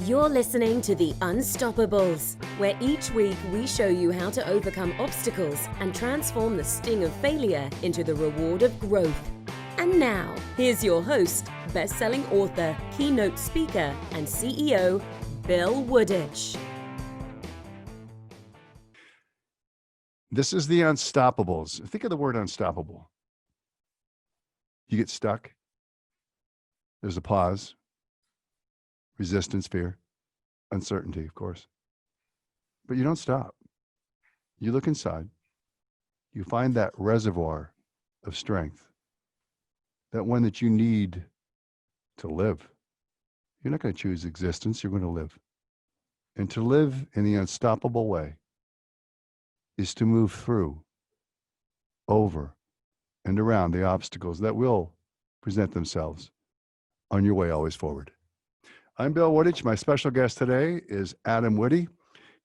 You're listening to The Unstoppables, where each week we show you how to overcome obstacles and transform the sting of failure into the reward of growth. And now, here's your host, best-selling author, keynote speaker, and CEO, Bill Wooditch. This is The Unstoppables. Think of the word unstoppable. You get stuck. There's a pause. Resistance, fear, uncertainty, of course. But you don't stop. You look inside. You find that reservoir of strength, that one that you need to live. You're not going to choose existence. You're going to live. And to live in the unstoppable way is to move through, over, and around the obstacles that will present themselves on your way always forward. I'm Bill Wooditch. My special guest today is Adam Witty.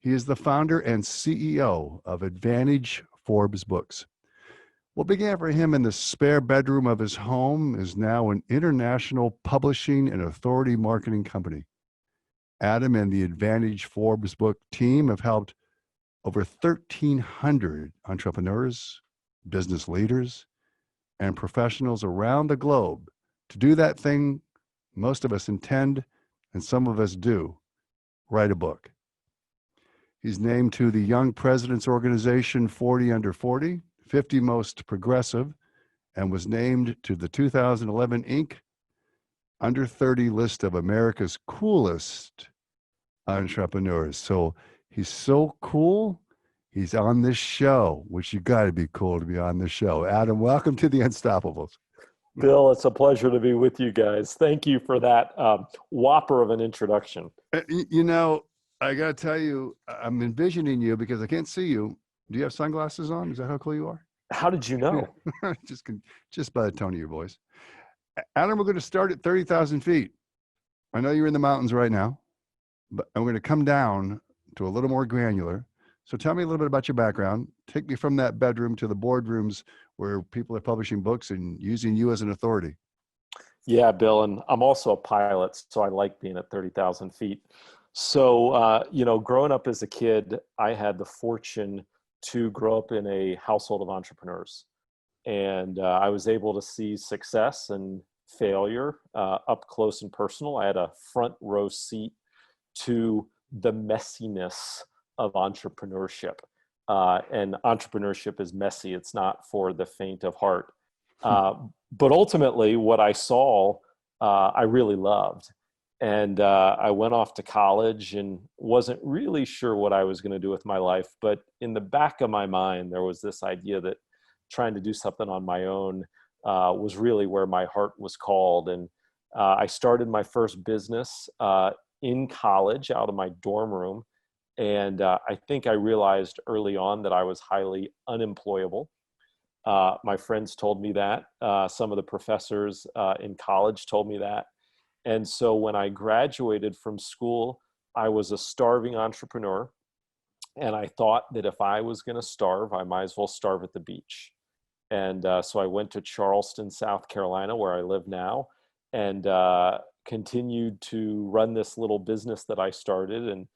He is the founder and CEO of ForbesBooks. What began for him in the spare bedroom of his home is now an international publishing and authority marketing company. Adam and the ForbesBooks team have helped over 1,300 entrepreneurs, business leaders, and professionals around the globe to do that thing most of us intend, and some of us do, write a book. He's named to the Young Presidents Organization 40 Under 40, 50 Most Progressive, and was named to the 2011 Inc. Under 30 list of America's coolest entrepreneurs. So he's so cool, he's on this show, which you got to be cool to be on this show. Adam, welcome to The Unstoppables. Bill, it's a pleasure to be with you guys. Thank you for that whopper of an introduction. You know, I got to tell you, I'm envisioning you because I can't see you. Do you have sunglasses on? Is that how cool you are? How did you know? just by the tone of your voice. Adam, we're going to start at 30,000 feet. I know you're in the mountains right now, but I'm going to come down to a little more granular. So tell me a little bit about your background. Take me from that bedroom to the boardrooms where people are publishing books and using you as an authority. Yeah, Bill, and I'm also a pilot, so I like being at 30,000 feet. So, growing up as a kid, I had the fortune to grow up in a household of entrepreneurs. And I was able to see success and failure up close and personal. I had a front row seat to the messiness of entrepreneurship. And entrepreneurship is messy. It's not for the faint of heart. But ultimately, what I saw, I really loved. And I went off to college and wasn't really sure what I was going to do with my life. But in the back of my mind, there was this idea that trying to do something on my own was really where my heart was called. And I started my first business in college out of my dorm room. And I think I realized early on that I was highly unemployable. My friends told me that. Some of the professors in college told me that. And so when I graduated from school, I was a starving entrepreneur. And I thought that if I was going to starve, I might as well starve at the beach. And so I went to Charleston, South Carolina, where I live now, and continued to run this little business that I started. And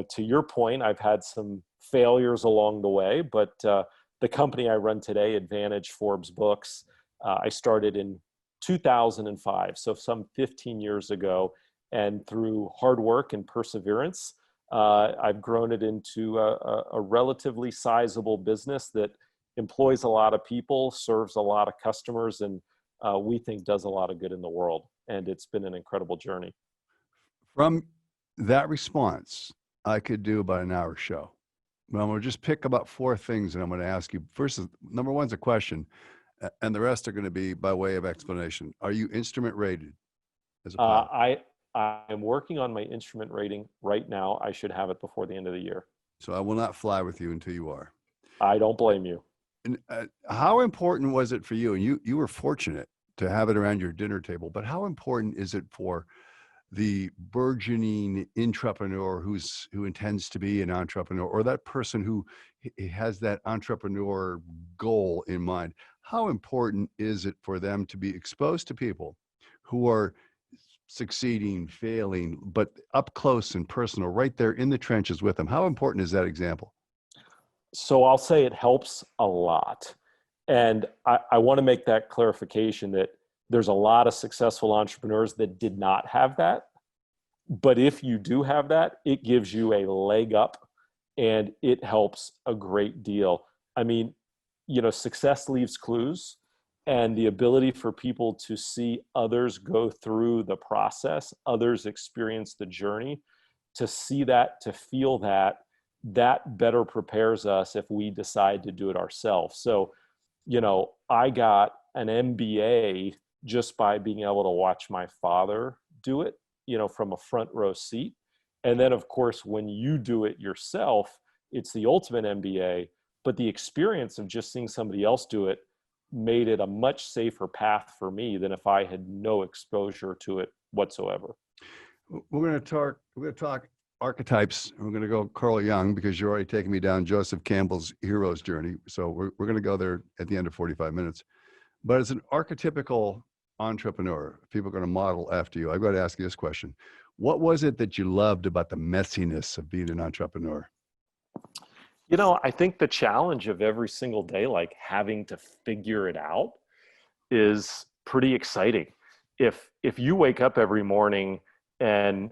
to your point, I've had some failures along the way, but the company I run today, ForbesBooks, I started in 2005, so some 15 years ago. And through hard work and perseverance, I've grown it into a relatively sizable business that employs a lot of people, serves a lot of customers, and we think does a lot of good in the world. And it's been an incredible journey. From that response, I could do about an hour show. But I'm going to just pick about four things, and I'm going to ask you. First, number one's a question, and the rest are going to be by way of explanation. Are you instrument rated as a pilot? I'm working on my instrument rating right now. I should have it before the end of the year. So I will not fly with you until you are. I don't blame you. And how important was it for you? And you were fortunate to have it around your dinner table, but how important is it for the burgeoning entrepreneur who intends to be an entrepreneur, or that person who has that entrepreneur goal in mind? How important is it for them to be exposed to people who are succeeding, failing, but up close and personal, right there in the trenches with them. How important is that example? So I'll say it helps a lot. And I want to make that clarification that there's a lot of successful entrepreneurs that did not have that. But if you do have that, it gives you a leg up and it helps a great deal. I mean, success leaves clues, and the ability for people to see others go through the process, others experience the journey, to see that, to feel that, that better prepares us if we decide to do it ourselves. So, I got an MBA just by being able to watch my father do it, from a front row seat. And then, of course, when you do it yourself, it's the ultimate MBA. But the experience of just seeing somebody else do it made it a much safer path for me than if I had no exposure to it whatsoever. We're going to talk archetypes. We're going to go Carl Jung, because you're already taking me down Joseph Campbell's hero's journey. So we're going to go there at the end of 45 minutes. But as an archetypical entrepreneur, people are going to model after you. I've got to ask you this question. What was it that you loved about the messiness of being an entrepreneur? I think the challenge of every single day, like having to figure it out, is pretty exciting. If you wake up every morning and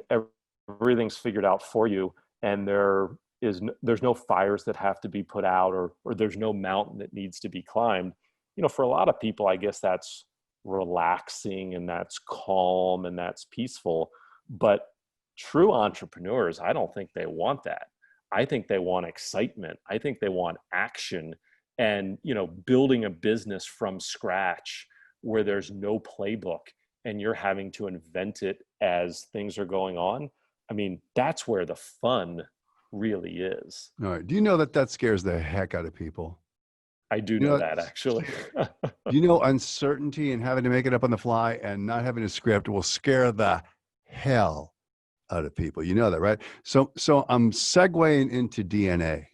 everything's figured out for you, and there's no fires that have to be put out, or there's no mountain that needs to be climbed, for a lot of people, I guess that's relaxing and that's calm and that's peaceful. But true entrepreneurs, I don't think they want that. I think they want excitement. I think they want action, and, building a business from scratch where there's no playbook and you're having to invent it as things are going on. I mean, that's where the fun really is. All right. Do you know that scares the heck out of people? I do know that, actually. Uncertainty and having to make it up on the fly and not having a script will scare the hell out of people. You know that, right? So I'm segueing into DNA.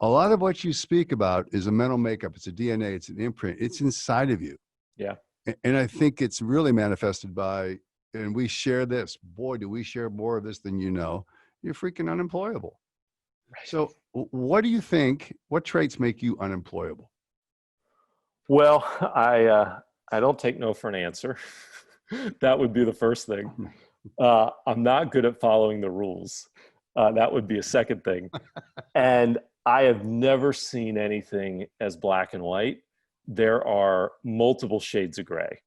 A lot of what you speak about is a mental makeup. It's a DNA. It's an imprint. It's inside of you. Yeah. And I think it's really manifested by, and we share this. Boy, do we share more of this than you know. You're freaking unemployable. Right. So what do you think? What traits make you unemployable? Well, I don't take no for an answer. That would be the first thing. I'm not good at following the rules. That would be a second thing. And I have never seen anything as black and white. There are multiple shades of gray.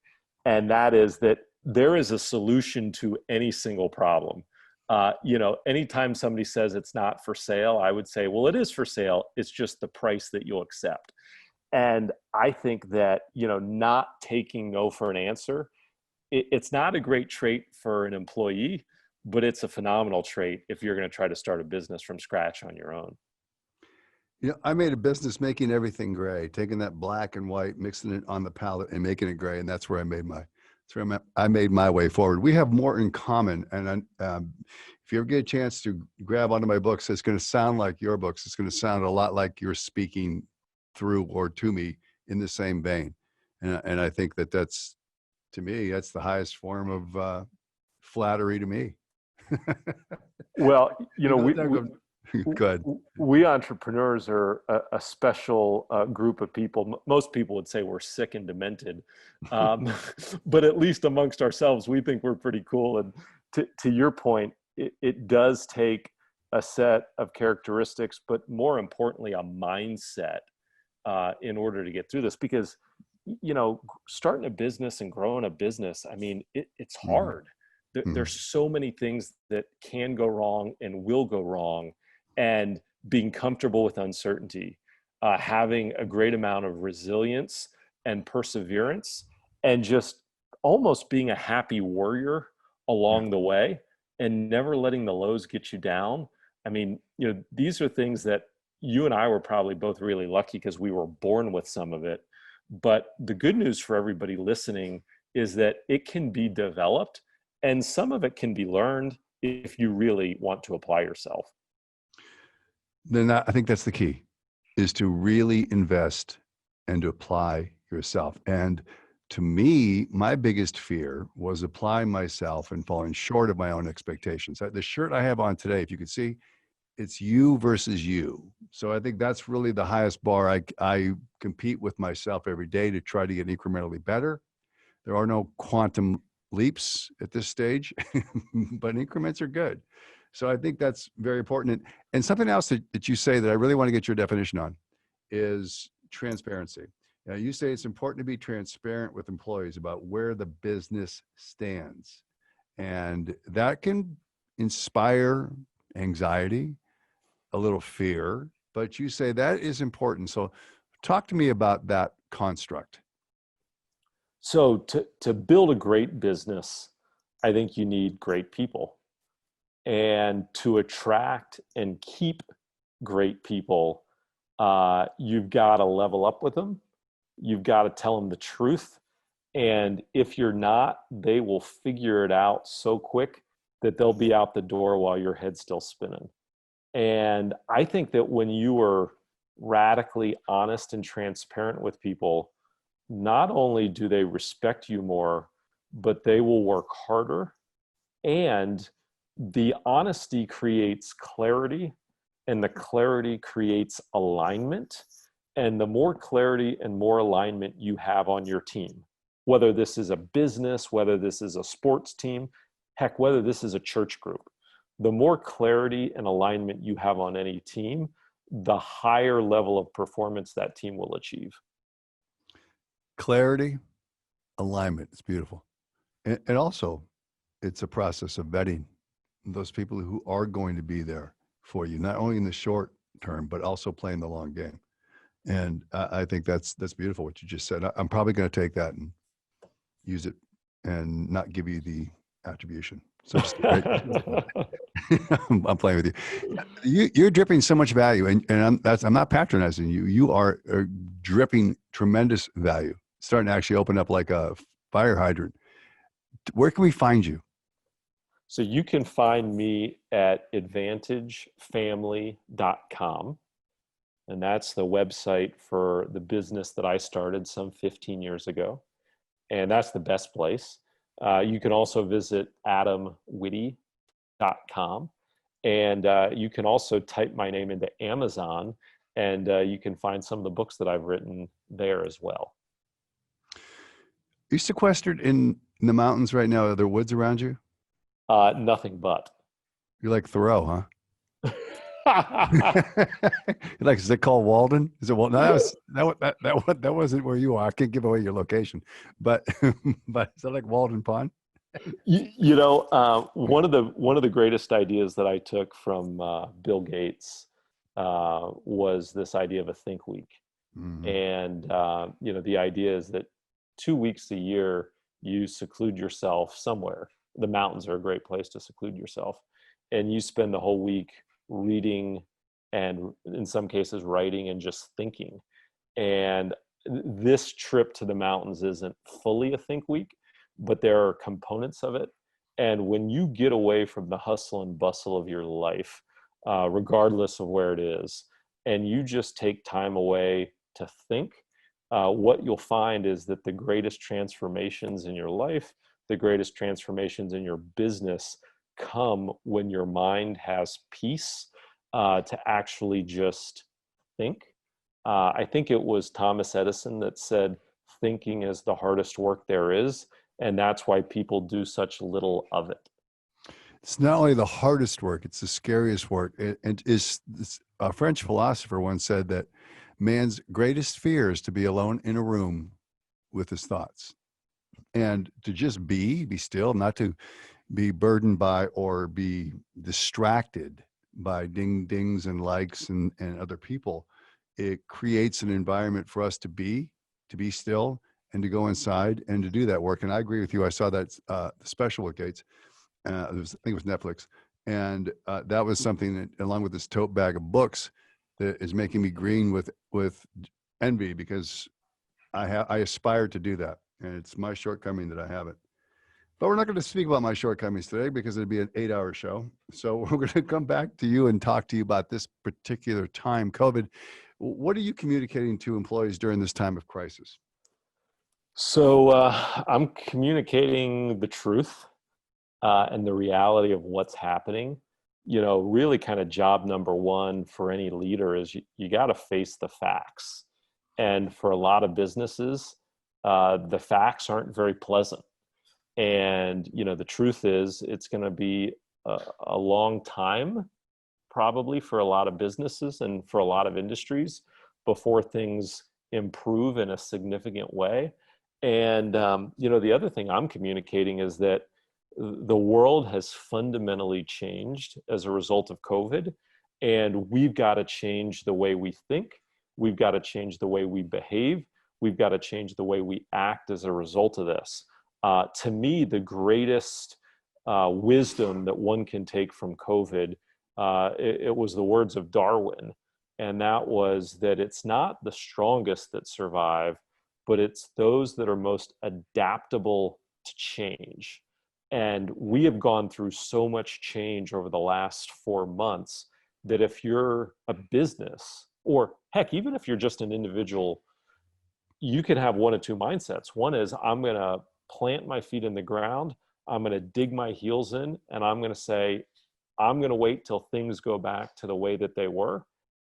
And that is that there is a solution to any single problem. Anytime somebody says it's not for sale, I would say, well, it is for sale. It's just the price that you'll accept. And I think that, not taking no for an answer, it's not a great trait for an employee, but it's a phenomenal trait if you're going to try to start a business from scratch on your own. I made a business making everything gray, taking that black and white, mixing it on the palette and making it gray. And that's where I made my way forward. We have more in common. And if you ever get a chance to grab onto my books, it's going to sound like your books. It's going to sound a lot like you're speaking through or to me in the same vein. And I think that's, to me, that's the highest form of flattery to me. Well, Good. We entrepreneurs are a special group of people. Most people would say we're sick and demented, but at least amongst ourselves, we think we're pretty cool. And to your point, it does take a set of characteristics, but more importantly, a mindset in order to get through this. Because, starting a business and growing a business, I mean, it's hard. There's so many things that can go wrong and will go wrong. And being comfortable with uncertainty, having a great amount of resilience and perseverance, and just almost being a happy warrior along the way, and never letting the lows get you down. I mean, these are things that you and I were probably both really lucky because we were born with some of it. But the good news for everybody listening is that it can be developed, and some of it can be learned if you really want to apply yourself. Then I think that's the key, is to really invest and to apply yourself. And to me, my biggest fear was applying myself and falling short of my own expectations. The shirt I have on today, if you could see, it's you versus you. So I think that's really the highest bar. I compete with myself every day to try to get incrementally better. There are no quantum leaps at this stage, but increments are good. So I think that's very important. And something else that you say that I really want to get your definition on is transparency. Now, you say it's important to be transparent with employees about where the business stands. And that can inspire anxiety, a little fear, but you say that is important. So talk to me about that construct. So to build a great business, I think you need great people. And to attract and keep great people, you've got to level up with them. You've got to tell them the truth. And if you're not, they will figure it out so quick that they'll be out the door while your head's still spinning. And I think that when you are radically honest and transparent with people, not only do they respect you more, but they will work harder. And the honesty creates clarity, and the clarity creates alignment. And the more clarity and more alignment you have on your team, whether this is a business, whether this is a sports team, heck, whether this is a church group, the more clarity and alignment you have on any team, the higher level of performance that team will achieve. Clarity, alignment. It's beautiful. And also, it's a process of vetting those people who are going to be there for you, not only in the short term, but also playing the long game. And I think that's beautiful what you just said. I'm probably going to take that and use it and not give you the attribution. So just I'm playing with you. You're dripping so much value, and I'm not patronizing you. You are dripping tremendous value. Starting to actually open up like a fire hydrant. Where can we find you? So you can find me at advantagefamily.com. And that's the website for the business that I started some 15 years ago. And that's the best place. You can also visit adamwitty.com. And you can also type my name into Amazon, and you can find some of the books that I've written there as well. Are you sequestered in the mountains right now? Are there woods around you? Nothing but. You're like Thoreau, huh? Like, is it called Walden? Is it Walden? No, that wasn't where you are. I can't give away your location, but is that like Walden Pond? One of the greatest ideas that I took from Bill Gates was this idea of a think week. Mm-hmm. And the idea is that 2 weeks a year you seclude yourself somewhere. The mountains are a great place to seclude yourself, and you spend the whole week reading and in some cases writing and just thinking. And this trip to the mountains isn't fully a think week, but there are components of it. And when you get away from the hustle and bustle of your life, regardless of where it is, and you just take time away to think, what you'll find is that the greatest transformations in your life, the greatest transformations in your business come when your mind has peace to actually just think. I think it was Thomas Edison that said, thinking is the hardest work there is. And that's why people do such little of it. It's not only the hardest work, it's the scariest work. And a French philosopher once said that man's greatest fear is to be alone in a room with his thoughts. And to just be still, not to be burdened by or be distracted by dings and likes and other people. It creates an environment for us to be still and to go inside and to do that work. And I agree with you. I saw that special with Gates. I think it was Netflix. And that was something that, along with this tote bag of books, that is making me green with envy, because I aspire to do that. And it's my shortcoming that I haven't. But we're not going to speak about my shortcomings today, because it'd be an 8-hour show. So we're going to come back to you and talk to you about this particular time, COVID. What are you communicating to employees during this time of crisis? So I'm communicating the truth and the reality of what's happening. Really kind of job number one for any leader is you got to face the facts. And for a lot of businesses, the facts aren't very pleasant. And, the truth is it's going to be a long time, probably for a lot of businesses and for a lot of industries before things improve in a significant way. And, the other thing I'm communicating is that the world has fundamentally changed as a result of COVID, and we've got to change the way we think. We've got to change the way we behave. We've got to change the way we act as a result of this. To me, the greatest wisdom that one can take from COVID, it was the words of Darwin, and that was that it's not the strongest that survive, but it's those that are most adaptable to change. And we have gone through so much change over the last 4 months that if you're a business, or heck, even if you're just an individual, you can have one of two mindsets. One is, I'm going to plant my feet in the ground, I'm going to dig my heels in, and I'm going to say, I'm going to wait till things go back to the way that they were.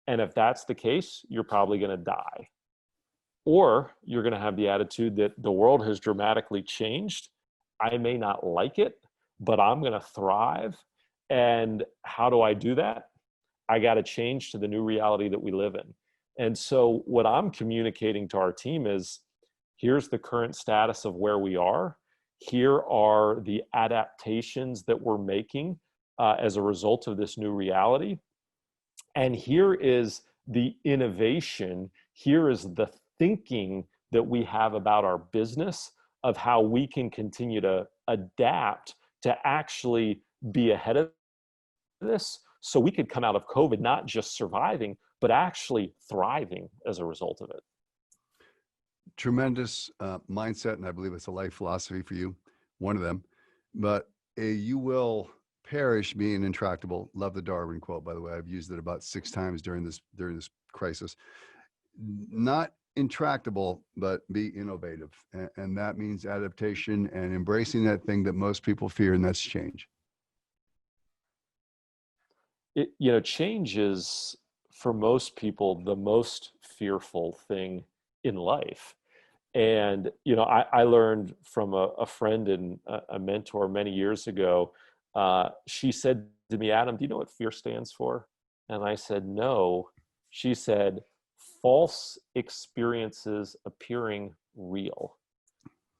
And if that's the case, you're probably going to die. Or you're going to have the attitude that the world has dramatically changed. I may not like it, but I'm going to thrive. And how do I do that? I got to change to the new reality that we live in. And so what I'm communicating to our team is, here's the current status of where we are. Here are the adaptations that we're making as a result of this new reality. And here is the innovation. Here is the thinking that we have about our business, of how we can continue to adapt to actually be ahead of this, so we could come out of COVID not just surviving, but actually thriving as a result of it. Tremendous mindset, and I believe it's a life philosophy for you, one of them. But you will perish being intractable. Love the Darwin quote, by the way. I've used it about 6 times during this crisis. Not intractable, but be innovative. And that means adaptation and embracing that thing that most people fear, and that's change. Change is, for most people, the most fearful thing in life. And, I learned from a friend and a mentor many years ago. She said to me, Adam, do you know what fear stands for? And I said, no. She said, false experiences appearing real.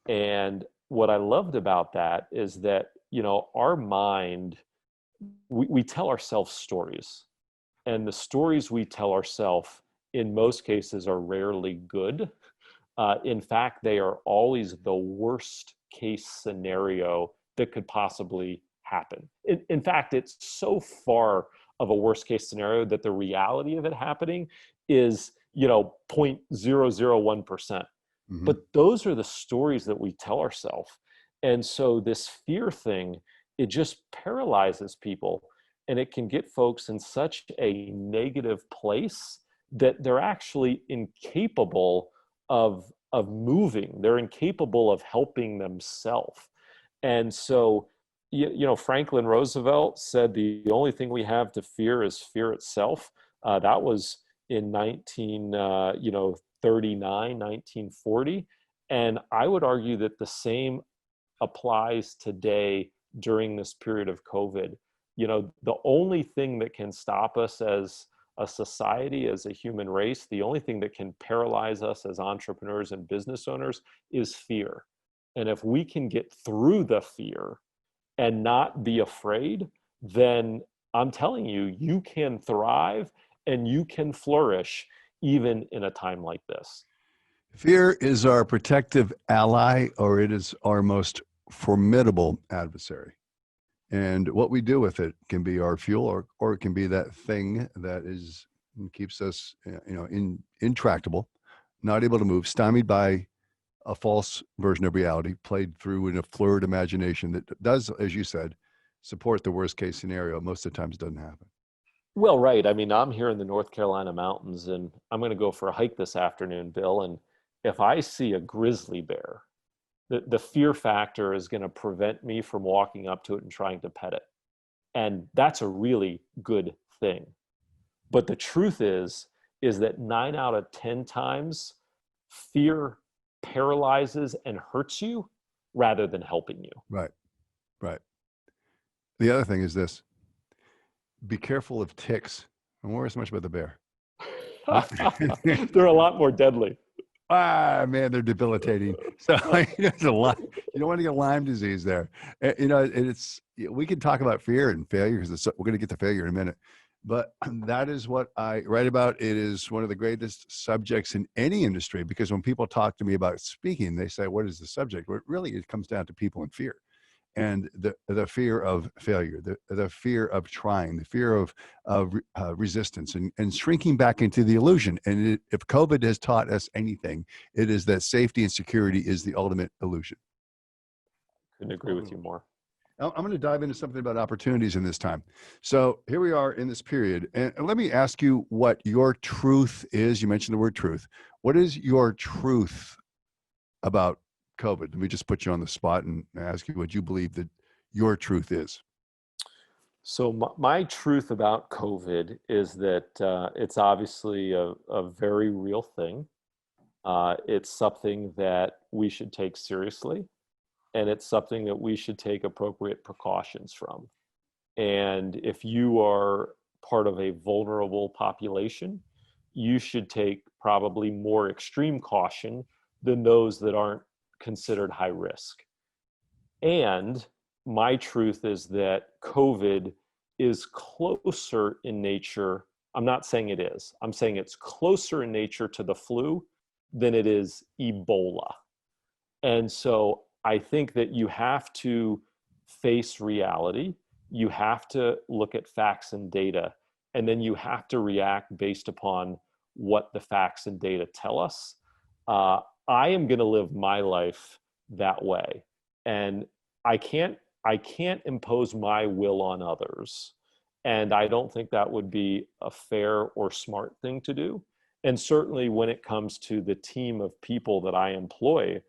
And what I loved about that is that, our mind, we tell ourselves stories, and the stories we tell ourselves in most cases are rarely good. In fact, they are always the worst case scenario that could possibly happen. In fact, it's so far of a worst case scenario that the reality of it happening is 0.001%. Mm-hmm. But those are the stories that we tell ourselves. And so this fear thing, it just paralyzes people, and it can get folks in such a negative place that they're actually incapable of moving. They're incapable of helping themselves. And so, Franklin Roosevelt said the only thing we have to fear is fear itself. That was in 1939, 1940. And I would argue that the same applies today during this period of COVID. The only thing that can stop us as a society, as a human race, the only thing that can paralyze us as entrepreneurs and business owners is fear. And if we can get through the fear and not be afraid, then I'm telling you, you can thrive and you can flourish even in a time like this. Fear is our protective ally, or it is our most formidable adversary. And what we do with it can be our fuel, or it can be that thing that keeps us, intractable, not able to move, stymied by a false version of reality, played through in a fluid imagination that does, as you said, support the worst case scenario. Most of the times doesn't happen. Well, right. I mean, I'm here in the North Carolina mountains, and I'm going to go for a hike this afternoon, Bill. And if I see a grizzly bear, the fear factor is going to prevent me from walking up to it and trying to pet it. And that's a really good thing. But the truth is that 9 out of 10 times, fear paralyzes and hurts you rather than helping you. Right. Right. The other thing is this: be careful of ticks. Don't worry so much about the bear. They're a lot more deadly. Man, they're debilitating. So there's a lot. You don't want to get Lyme disease there. We can talk about fear and failure because we're going to get to failure in a minute. But that is what I write about. It is one of the greatest subjects in any industry, because when people talk to me about speaking, they say, "What is the subject?" Well, really, it comes down to people and fear. And the fear of failure, the fear of trying, the fear of resistance, and shrinking back into the illusion. And if COVID has taught us anything, it is that safety and security is the ultimate illusion. Couldn't agree with you more. I'm going to dive into something about opportunities in this time. So here we are in this period. And let me ask you what your truth is. You mentioned the word truth. What is your truth about COVID? Let me just put you on the spot and ask you what you believe that your truth is. So my truth about COVID is that it's obviously a very real thing. It's something that we should take seriously, and it's something that we should take appropriate precautions from. And if you are part of a vulnerable population, you should take probably more extreme caution than those that aren't considered high risk. And my truth is that COVID is closer in nature. I'm not saying it is. I'm saying it's closer in nature to the flu than it is Ebola. And so I think that you have to face reality. You have to look at facts and data, and then you have to react based upon what the facts and data tell us. I am going to live my life that way, and I can't impose my will on others, and I don't think that would be a fair or smart thing to do. And certainly when it comes to the team of people that I employ,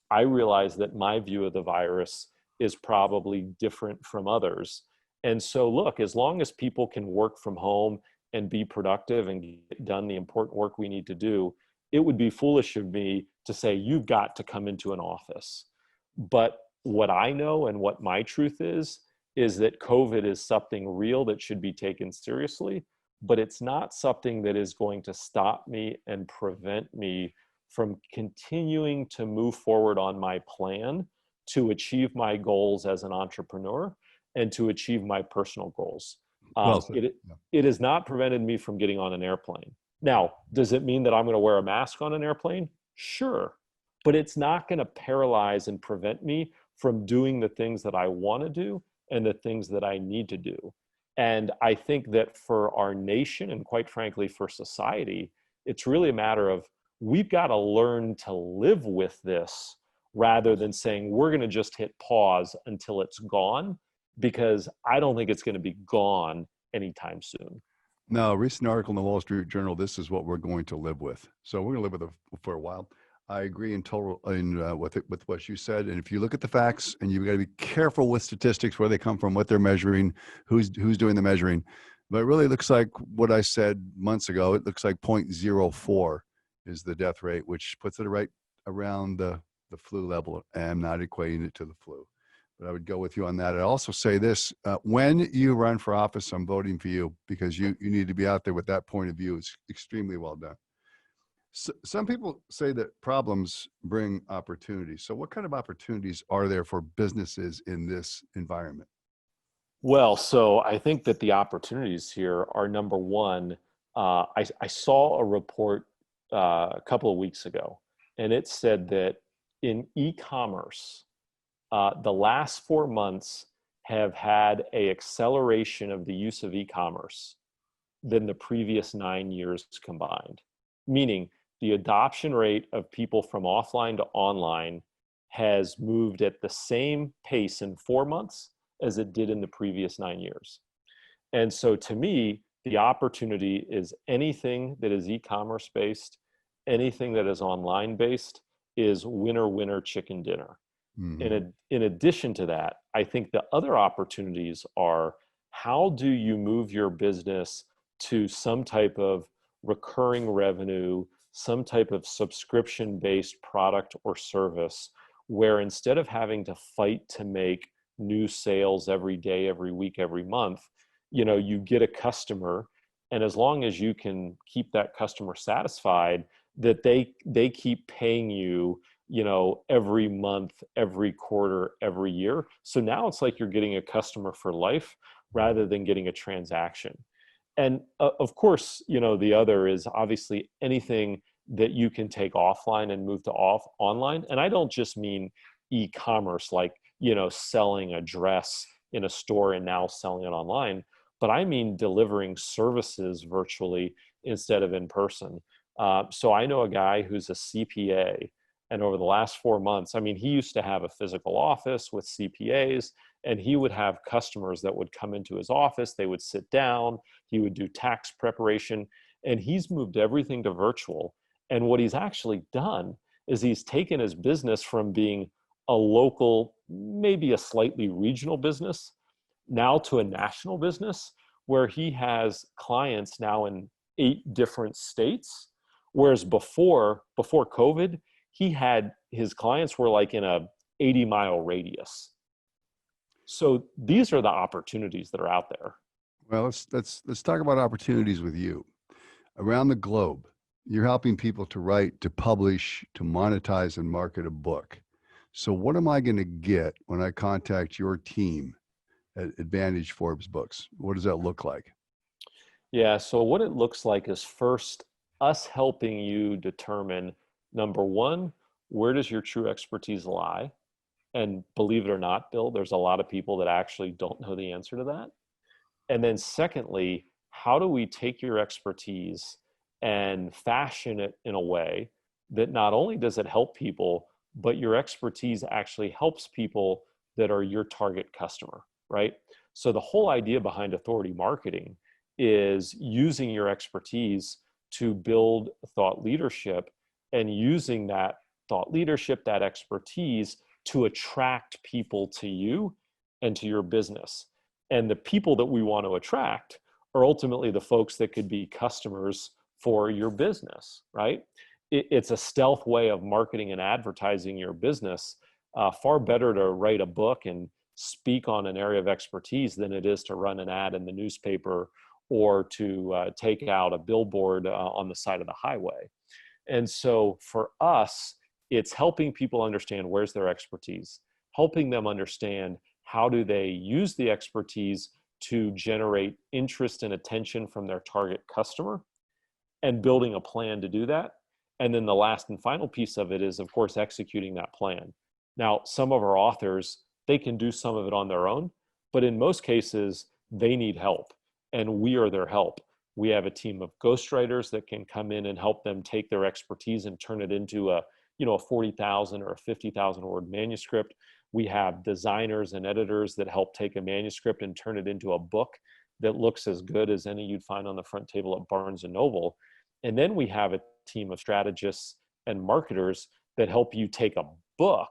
I realize that my view of the virus is probably different from others. And so look, as long as people can work from home and be productive and get done the important work we need to do, it would be foolish of me to say, you've got to come into an office. But what I know and what my truth is that COVID is something real that should be taken seriously, but it's not something that is going to stop me and prevent me from continuing to move forward on my plan to achieve my goals as an entrepreneur and to achieve my personal goals. It has not prevented me from getting on an airplane. Now, does it mean that I'm going to wear a mask on an airplane? Sure. But it's not going to paralyze and prevent me from doing the things that I want to do and the things that I need to do. And I think that for our nation, and quite frankly, for society, it's really a matter of we've got to learn to live with this rather than saying we're going to just hit pause until it's gone, because I don't think it's going to be gone anytime soon. Now, a recent article in the Wall Street Journal, this is what we're going to live with. So we're going to live with it for a while. I agree in total with what you said. And if you look at the facts, and you've got to be careful with statistics, where they come from, what they're measuring, who's doing the measuring. But it really looks like what I said months ago. It looks like 0.04 is the death rate, which puts it right around the flu level. And I'm not equating it to the flu, but I would go with you on that. I'd also say this, when you run for office, I'm voting for you, because you need to be out there with that point of view. It's extremely well done. So, some people say that problems bring opportunities. So what kind of opportunities are there for businesses in this environment? Well, so I think that the opportunities here are, number one, I saw a report a couple of weeks ago, and it said that in e-commerce, the last 4 months have had an acceleration of the use of e-commerce than the previous 9 years combined. Meaning the adoption rate of people from offline to online has moved at the same pace in 4 months as it did in the previous 9 years. And so to me, the opportunity is anything that is e-commerce based, anything that is online based is winner, winner, chicken dinner. Mm-hmm. In addition to that, I think the other opportunities are, how do you move your business to some type of recurring revenue, some type of subscription-based product or service, where instead of having to fight to make new sales every day, every week, every month, you get a customer, and as long as you can keep that customer satisfied, that they keep paying you, every month, every quarter, every year. So now it's like you're getting a customer for life rather than getting a transaction. And of course, the other is obviously anything that you can take offline and move to online. And I don't just mean e-commerce, like, selling a dress in a store and now selling it online, but I mean delivering services virtually instead of in person. So I know a guy who's a CPA, and over the last 4 months, I mean, he used to have a physical office with CPAs, and he would have customers that would come into his office. They would sit down, he would do tax preparation, and he's moved everything to virtual. And what he's actually done is he's taken his business from being a local, maybe a slightly regional business, now to a national business, where he has clients now in 8 different states. Whereas before COVID, his clients were like in a 80-mile radius. So these are the opportunities that are out there. Well, let's talk about opportunities with you. Around the globe, you're helping people to write, to publish, to monetize and market a book. So what am I going to get when I contact your team at Advantage ForbesBooks? What does that look like? Yeah, so what it looks like is, first, us helping you determine, number one, where does your true expertise lie? And believe it or not, Bill, there's a lot of people that actually don't know the answer to that. And then secondly, how do we take your expertise and fashion it in a way that not only does it help people, but your expertise actually helps people that are your target customer, right? So the whole idea behind authority marketing is using your expertise to build thought leadership, and using that thought leadership, that expertise, to attract people to you and to your business. And the people that we want to attract are ultimately the folks that could be customers for your business, right? It's a stealth way of marketing and advertising your business. Far better to write a book and speak on an area of expertise than it is to run an ad in the newspaper or to take out a billboard on the side of the highway. And so for us, it's helping people understand where's their expertise, helping them understand how do they use the expertise to generate interest and attention from their target customer, and building a plan to do that. And then the last and final piece of it is, of course, executing that plan. Now, some of our authors, they can do some of it on their own, but in most cases, they need help, and we are their help. We have a team of ghostwriters that can come in and help them take their expertise and turn it into a 40,000 or a 50,000 word manuscript. We have designers and editors that help take a manuscript and turn it into a book that looks as good as any you'd find on the front table at Barnes and Noble. And then we have a team of strategists and marketers that help you take a book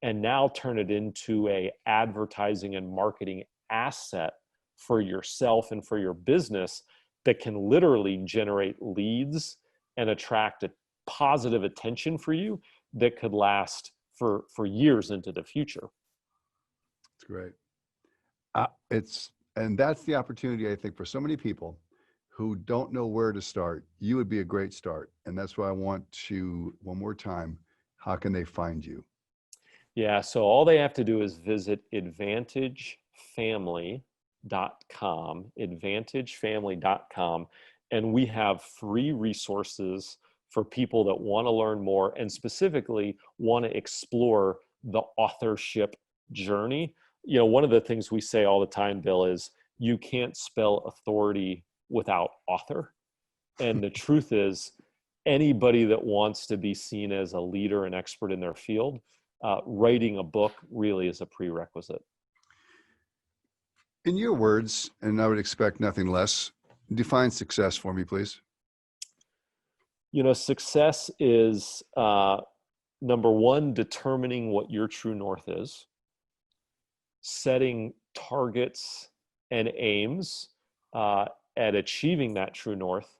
and now turn it into a advertising and marketing asset for yourself and for your business that can literally generate leads and attract a positive attention for you that could last for years into the future. It's great. And that's the opportunity, I think, for so many people who don't know where to start. You would be a great start. And that's why I want to, one more time, how can they find you? Yeah, so all they have to do is visit advantagefamily.com, and we have free resources for people that want to learn more and specifically want to explore the authorship journey. One of the things we say all the time, Bill, is you can't spell authority without author. And the truth is, anybody that wants to be seen as a leader and expert in their field, writing a book really is a prerequisite. In your words, and I would expect nothing less, define success for me, please. Success is number one, determining what your true north is, setting targets and aims at achieving that true north,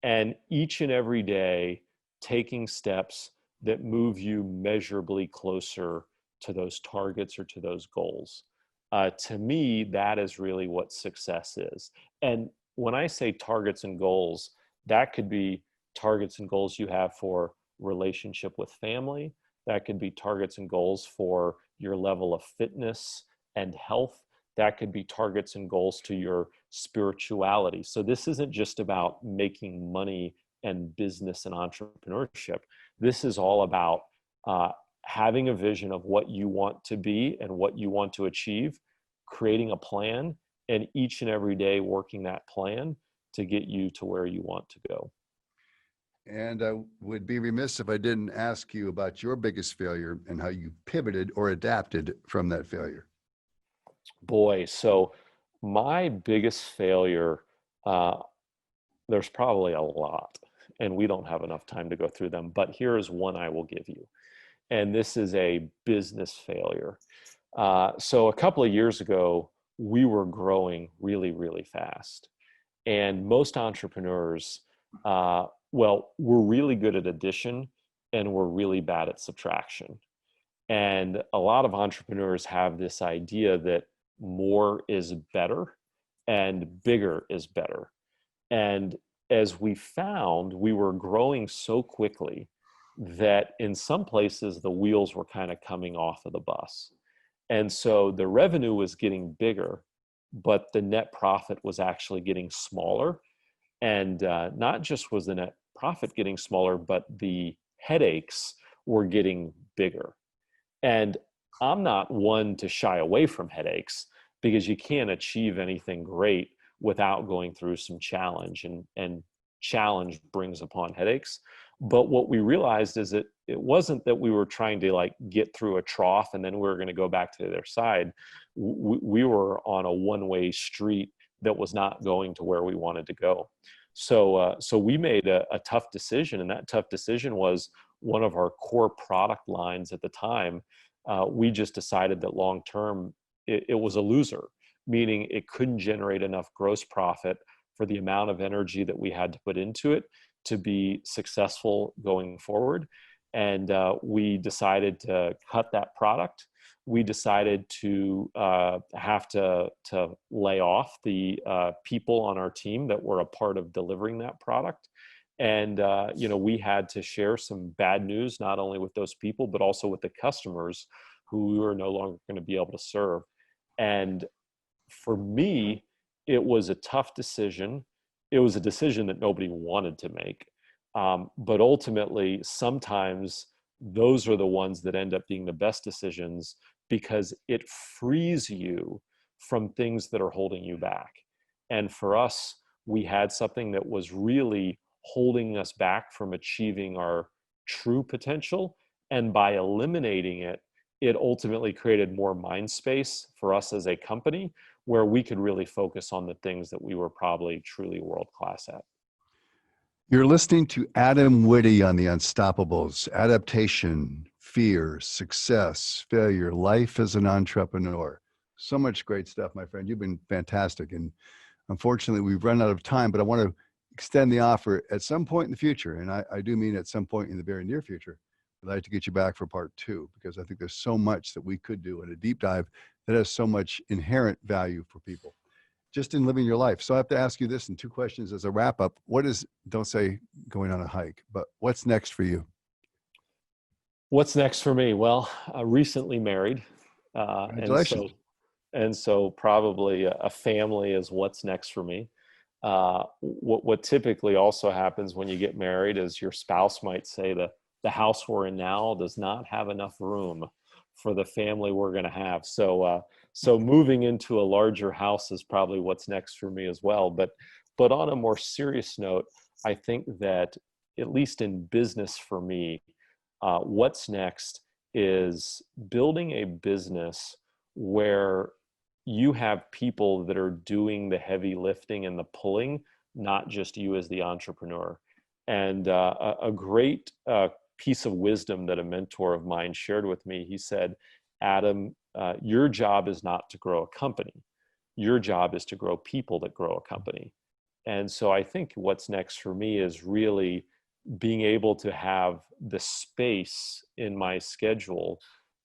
and each and every day taking steps that move you measurably closer to those targets or to those goals. To me, that is really what success is. And when I say targets and goals, that could be targets and goals you have for relationship with family. That could be targets and goals for your level of fitness and health. That could be targets and goals to your spirituality. So this isn't just about making money and business and entrepreneurship. This is all about having a vision of what you want to be and what you want to achieve, creating a plan, and each and every day working that plan to get you to where you want to go. And I would be remiss if I didn't ask you about your biggest failure and how you pivoted or adapted from that failure. Boy, so my biggest failure, there's probably a lot, and we don't have enough time to go through them, but here is one I will give you. And this is a business failure. So a couple of years ago, we were growing really, really fast. And most entrepreneurs, we're really good at addition and we're really bad at subtraction. And a lot of entrepreneurs have this idea that more is better and bigger is better. And as we found, we were growing so quickly that in some places the wheels were kind of coming off of the bus. And so the revenue was getting bigger, but the net profit was actually getting smaller. And not just was the net profit getting smaller, but the headaches were getting bigger. And I'm not one to shy away from headaches because you can't achieve anything great without going through some challenge, and challenge brings upon headaches. But what we realized is that it wasn't that we were trying to like get through a trough and then we were going to go back to the other side. We were on a one-way street that was not going to where we wanted to go. So we made a tough decision, and that tough decision was one of our core product lines at the time. We just decided that long term it was a loser, meaning it couldn't generate enough gross profit for the amount of energy that we had to put into it to be successful going forward. And we decided to cut that product. We decided to have to lay off the people on our team that were a part of delivering that product. And we had to share some bad news, not only with those people, but also with the customers who we were no longer going to be able to serve. And for me, it was a tough decision. It was a decision that nobody wanted to make. But ultimately, sometimes those are the ones that end up being the best decisions because it frees you from things that are holding you back. And for us, we had something that was really holding us back from achieving our true potential. And by eliminating it, it ultimately created more mind space for us as a company where we could really focus on the things that we were probably truly world-class at. You're listening to Adam Witty on The Unstoppables: adaptation, fear, success, failure, life as an entrepreneur. So much great stuff, my friend. You've been fantastic. And unfortunately, we've run out of time, but I want to extend the offer at some point in the future. And I do mean at some point in the very near future. I'd like to get you back for part 2, because I think there's so much that we could do in a deep dive that has so much inherent value for people just in living your life. So I have to ask you this in 2 questions as a wrap up. What is, don't say going on a hike, but what's next for you? What's next for me? Well, I recently married. Congratulations. And so probably a family is what's next for me. What typically also happens when you get married is your spouse might say the house we're in now does not have enough room for the family we're going to have. So moving into a larger house is probably what's next for me as well. But on a more serious note, I think that at least in business for me, what's next is building a business where you have people that are doing the heavy lifting and the pulling, not just you as the entrepreneur. And a great piece of wisdom that a mentor of mine shared with me, he said, Adam, your job is not to grow a company. Your job is to grow people that grow a company. And so I think what's next for me is really being able to have the space in my schedule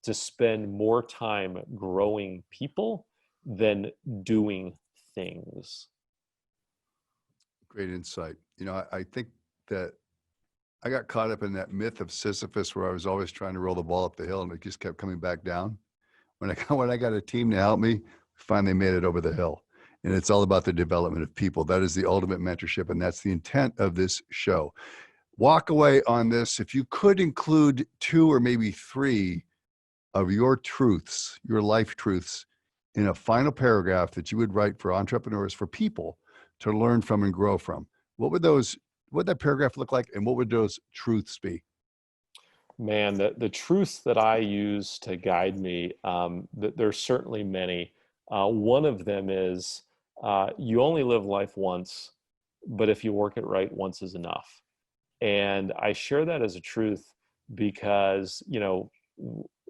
to spend more time growing people than doing things. Great insight. I think that I got caught up in that myth of Sisyphus where I was always trying to roll the ball up the hill and it just kept coming back down. When I got a team to help me, finally made it over the hill. And it's all about the development of people. That is the ultimate mentorship. And that's the intent of this show. Walk away on this. If you could include 2 or maybe 3 of your truths, your life truths, in a final paragraph that you would write for entrepreneurs, for people to learn from and grow from, what would that paragraph look like? And what would those truths be? Man, the truths that I use to guide me, there's certainly many. One of them is you only live life once, but if you work it right, once is enough. And I share that as a truth because,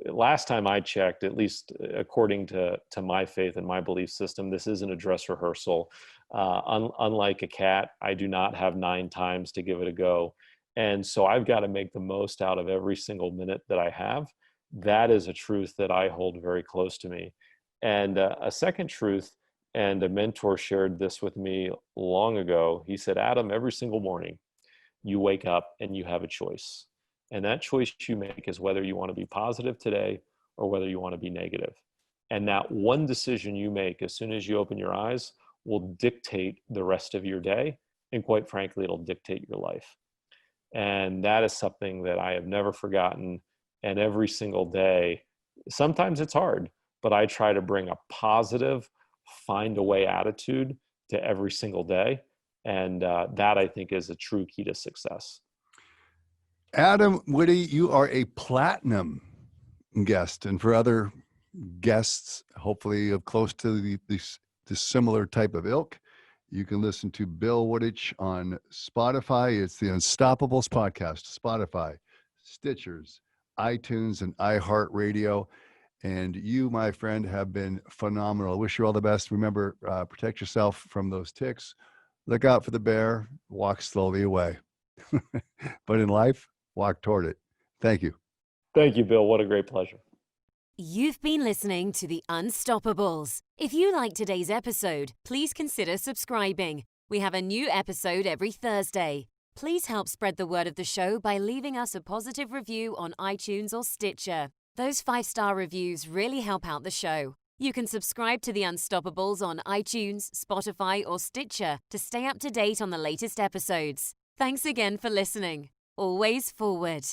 last time I checked, at least according to my faith and my belief system, this isn't a dress rehearsal. Unlike a cat, I do not have 9 times to give it a go. And so I've got to make the most out of every single minute that I have. That is a truth that I hold very close to me. And a second truth, and a mentor shared this with me long ago. He said, Adam, every single morning you wake up and you have a choice. And that choice you make is whether you want to be positive today or whether you want to be negative. And that one decision you make as soon as you open your eyes will dictate the rest of your day. And quite frankly, it'll dictate your life. And that is something that I have never forgotten. And every single day, sometimes it's hard, but I try to bring a positive, find a way attitude to every single day. And that, I think, is a true key to success. Adam Witty, you are a platinum guest. And for other guests, hopefully of close to the similar type of ilk, you can listen to Bill Woodich on Spotify. It's the Unstoppables podcast, Spotify, Stitchers, iTunes, and iHeartRadio. And you, my friend, have been phenomenal. I wish you all the best. Remember, protect yourself from those ticks. Look out for the bear. Walk slowly away. But in life, walk toward it. Thank you. Thank you, Bill. What a great pleasure. You've been listening to The Unstoppables. If you like today's episode, please consider subscribing. We have a new episode every Thursday. Please help spread the word of the show by leaving us a positive review on iTunes or Stitcher. Those 5-star reviews really help out the show. You can subscribe to The Unstoppables on iTunes, Spotify, or Stitcher to stay up to date on the latest episodes. Thanks again for listening. Always forward.